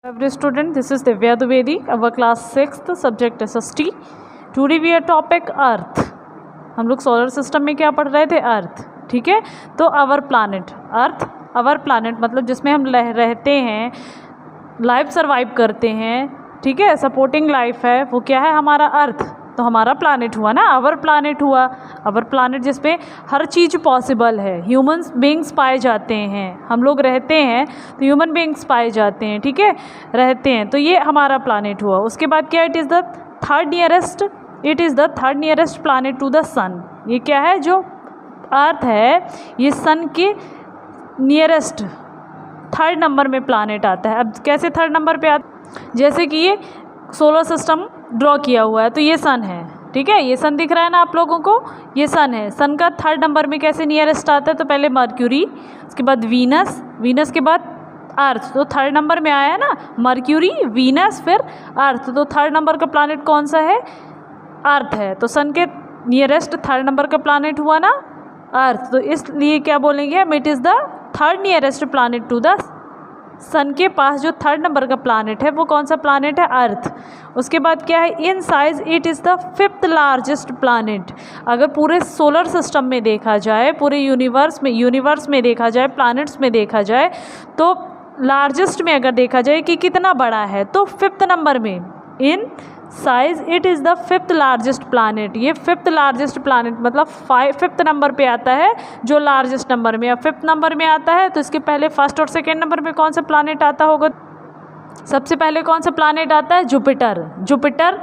Every student, this is Divya Dwivedi, our class 6th subject SST. Today we are topic Earth. हम लोग solar system में क्या पढ़ रहे थे? अर्थ. ठीक है, तो our planet, Earth our planet मतलब जिसमें हम रहते हैं, लाइफ सर्वाइव करते हैं, ठीक है, सपोर्टिंग लाइफ है, वो क्या है? हमारा अर्थ. तो हमारा प्लानट हुआ ना, आवर प्लानट हुआ. आवर प्लानट जिसपे हर चीज़ पॉसिबल है, ह्यूमंस बीइंग्स पाए जाते हैं, हम लोग रहते हैं तो ह्यूमन बीइंग्स पाए जाते हैं, ठीक है, रहते हैं, तो ये हमारा प्लानट हुआ. उसके बाद क्या? It is the third nearest planet to the sun. ये क्या है? जो अर्थ है ये सन के नियरेस्ट थर्ड नंबर में प्लानट आता है. अब कैसे थर्ड नंबर पे आता? जैसे कि ये सोलर सिस्टम ड्रॉ किया हुआ है तो ये सन है, ठीक है, ये सन दिख रहा है ना आप लोगों को, ये सन है. सन का थर्ड नंबर में कैसे नियरेस्ट आता है? तो पहले मर्क्यूरी, उसके बाद वीनस, वीनस के बाद अर्थ, तो थर्ड नंबर में आया ना, मर्क्यूरी, वीनस, फिर अर्थ. तो थर्ड नंबर का प्लानट कौन सा है? अर्थ है. तो सन के नियरेस्ट थर्ड नंबर का प्लानट हुआ ना अर्थ, तो इसलिए क्या बोलेंगे हम? It is the third nearest planet to the sun. के पास जो थर्ड नंबर का प्लानट है वो कौन सा प्लानट है? अर्थ. उसके बाद क्या है? In size it is the fifth largest planet. अगर पूरे सोलर सिस्टम में देखा जाए, पूरे यूनिवर्स में देखा जाए, प्लानट्स में देखा जाए, तो लार्जेस्ट में अगर देखा जाए कि कितना बड़ा है, तो फिफ्थ नंबर में. In size it is the fifth largest planet. ये फिफ्थ लार्जेस्ट प्लानट मतलब फिफ्थ नंबर पे आता है, जो लार्जेस्ट नंबर में. अब फिफ्थ नंबर में आता है तो इसके पहले फर्स्ट और सेकेंड नंबर में कौन सा प्लानट आता होगा? सबसे पहले कौन सा प्लानट आता है? जुपिटर. जुपिटर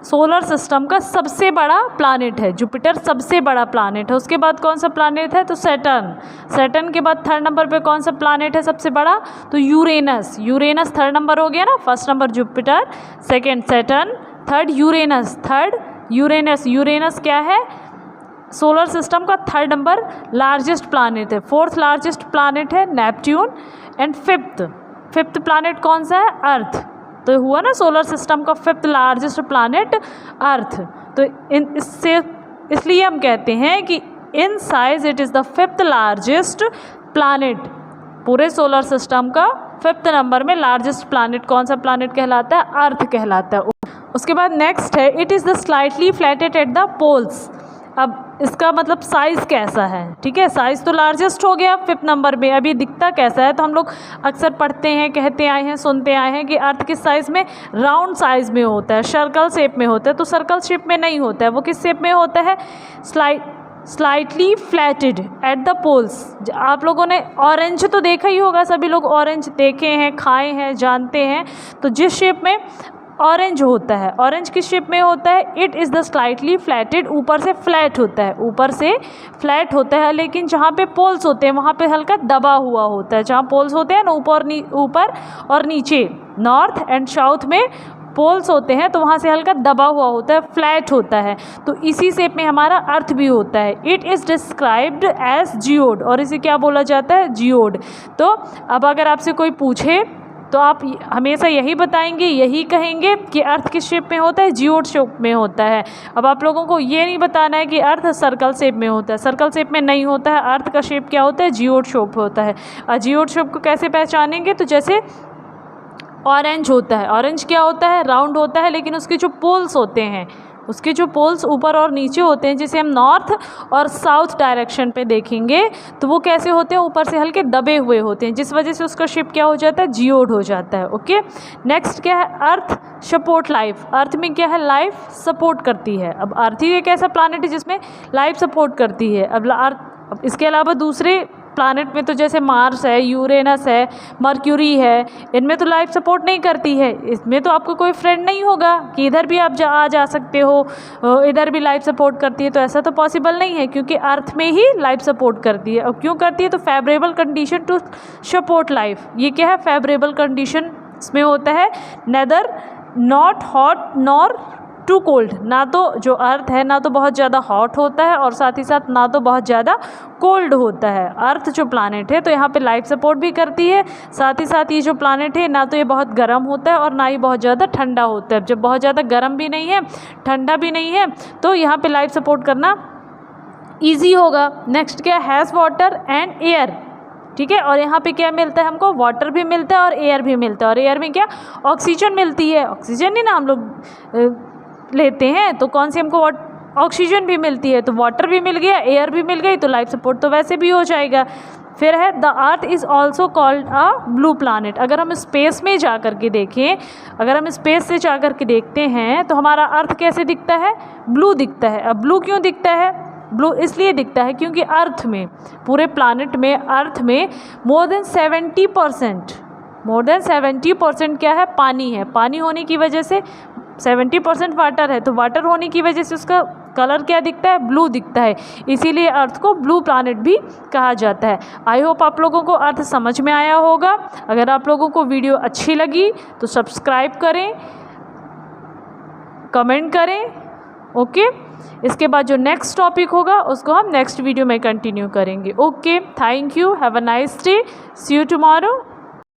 सोलर सिस्टम का सबसे बड़ा प्लानट है. जुपिटर सबसे बड़ा प्लानट है. उसके बाद कौन सा प्लानट है? तो सैटर्न. सैटर्न के बाद थर्ड नंबर पे कौन सा प्लानट है सबसे बड़ा? तो यूरेनस. यूरेनस थर्ड नंबर हो गया ना. First number Jupiter, second Saturn, third Uranus. Third Uranus. Uranus क्या है? सोलर सिस्टम का थर्ड नंबर लार्जेस्ट प्लानट है. फोर्थ लार्जेस्ट प्लानट है नेपट्यून. एंड फिफ्थ प्लानट कौन सा है? अर्थ. तो हुआ ना सोलर सिस्टम का फिफ्थ लार्जेस्ट प्लानट अर्थ. तो इसलिए हम कहते हैं कि in size it is the fifth largest planet. पूरे सोलर सिस्टम का फिफ्थ नंबर में लार्जेस्ट प्लानट कौन सा प्लानट कहलाता है? अर्थ कहलाता है. उसके बाद नेक्स्ट है it is the slightly flattened at the poles. अब इसका मतलब साइज़ कैसा है? ठीक है, साइज़ तो लार्जेस्ट हो गया फिफ्थ नंबर में. अभी दिखता कैसा है? तो हम लोग अक्सर पढ़ते हैं, कहते आए हैं, सुनते आए हैं कि अर्थ किस साइज़ में? राउंड साइज़ में होता है, सर्कल शेप में होता है. तो सर्कल शेप में नहीं होता है, वो किस शेप में होता है? Slightly flattened at the poles. आप लोगों ने ऑरेंज तो देखा ही होगा, सभी लोग ऑरेंज देखे हैं, खाए हैं, जानते हैं. तो जिस शेप में ऑरेंज होता है, ऑरेंज किस शेप में होता है? It is the slightly flattened. ऊपर से फ्लैट होता है, ऊपर से फ्लैट होता है, लेकिन जहाँ पे पोल्स होते हैं वहाँ पे हल्का दबा हुआ होता है. जहाँ पोल्स होते हैं ना, ऊपर और नीचे, नॉर्थ एंड साउथ में पोल्स होते हैं, तो वहाँ से हल्का दबा हुआ होता है, फ्लैट होता है. तो इसी शेप में हमारा अर्थ भी होता है. It is described as geoid, और इसे क्या बोला जाता है? जियोड. तो अब अगर आपसे कोई पूछे तो आप हमेशा यही बताएंगे, यही कहेंगे कि अर्थ किस शेप में होता है? जियोड शेप में होता है. अब आप लोगों को ये नहीं बताना है कि अर्थ सर्कल शेप में होता है. सर्कल शेप में नहीं होता है. अर्थ का शेप क्या होता है? जियोड शेप होता है. और जियोड शेप को कैसे पहचानेंगे? तो जैसे ऑरेंज होता है, ऑरेंज क्या होता है? राउंड होता है, लेकिन उसके जो पोल्स होते हैं, उसके जो पोल्स ऊपर और नीचे होते हैं, जिसे हम नॉर्थ और साउथ डायरेक्शन पे देखेंगे, तो वो कैसे होते हैं? ऊपर से हल्के दबे हुए होते हैं, जिस वजह से उसका शेप क्या हो जाता है? जियोड हो जाता है. ओके, नेक्स्ट क्या है? अर्थ सपोर्ट लाइफ. अर्थ में क्या है? लाइफ सपोर्ट करती है. अब अर्थ ही एक ऐसा प्लानट है जिसमें लाइफ सपोर्ट करती है. अब इसके अलावा दूसरे प्लानट में तो जैसे मार्स है, यूरेनस है, मर्क्यूरी है, इनमें तो लाइफ सपोर्ट नहीं करती है. इसमें तो आपको कोई फ्रेंड नहीं होगा कि इधर भी आप आ जा सकते हो, इधर भी लाइफ सपोर्ट करती है. तो ऐसा तो पॉसिबल नहीं है, क्योंकि अर्थ में ही लाइफ सपोर्ट करती है. और क्यों करती है? तो favourable condition to support life. ये क्या है? Favourable condition. इसमें होता है neither not hot nor too cold. ना तो जो अर्थ है ना तो बहुत ज़्यादा हॉट होता है, और साथ ही साथ ना तो बहुत ज़्यादा कोल्ड होता है. अर्थ जो प्लानट है तो यहाँ पे लाइफ सपोर्ट भी करती है. साथ ही साथ ये जो प्लानट है ना तो ये बहुत गर्म होता है और ना ही बहुत ज़्यादा ठंडा होता है. जब बहुत ज़्यादा गर्म भी नहीं है, ठंडा भी नहीं है, तो यहाँ पे लाइफ सपोर्ट करना ईजी होगा. नेक्स्ट क्या? Has water and air. ठीक है। और यहाँ पे क्या मिलता है हमको, वाटर भी मिलता है और एयर भी मिलता है। और एयर में क्या, ऑक्सीजन मिलती है। ऑक्सीजन ही ना हम लोग लेते हैं, तो कौन सी हमको ऑक्सीजन भी मिलती है। तो वाटर भी मिल गया, एयर भी मिल गई, तो लाइफ सपोर्ट तो वैसे भी हो जाएगा। फिर है the earth is also called a blue planet. अगर हम स्पेस में जा कर के देखें, अगर हम स्पेस से जा कर के देखते हैं तो हमारा अर्थ कैसे दिखता है, ब्लू दिखता है। अब ब्लू क्यों दिखता है, ब्लू इसलिए दिखता है क्योंकि अर्थ में, पूरे प्लानट में, अर्थ में मोर देन 70% क्या है, पानी है। पानी होने की वजह से 70% वाटर है, तो वाटर होने की वजह से उसका कलर क्या दिखता है, ब्लू दिखता है। इसीलिए अर्थ को ब्लू प्लैनेट भी कहा जाता है। आई होप आप लोगों को अर्थ समझ में आया होगा। अगर आप लोगों को वीडियो अच्छी लगी तो सब्सक्राइब करें, कमेंट करें, ओके। इसके बाद जो नेक्स्ट टॉपिक होगा उसको हम नेक्स्ट वीडियो में कंटिन्यू करेंगे। Okay, thank you, have a nice day, see you tomorrow.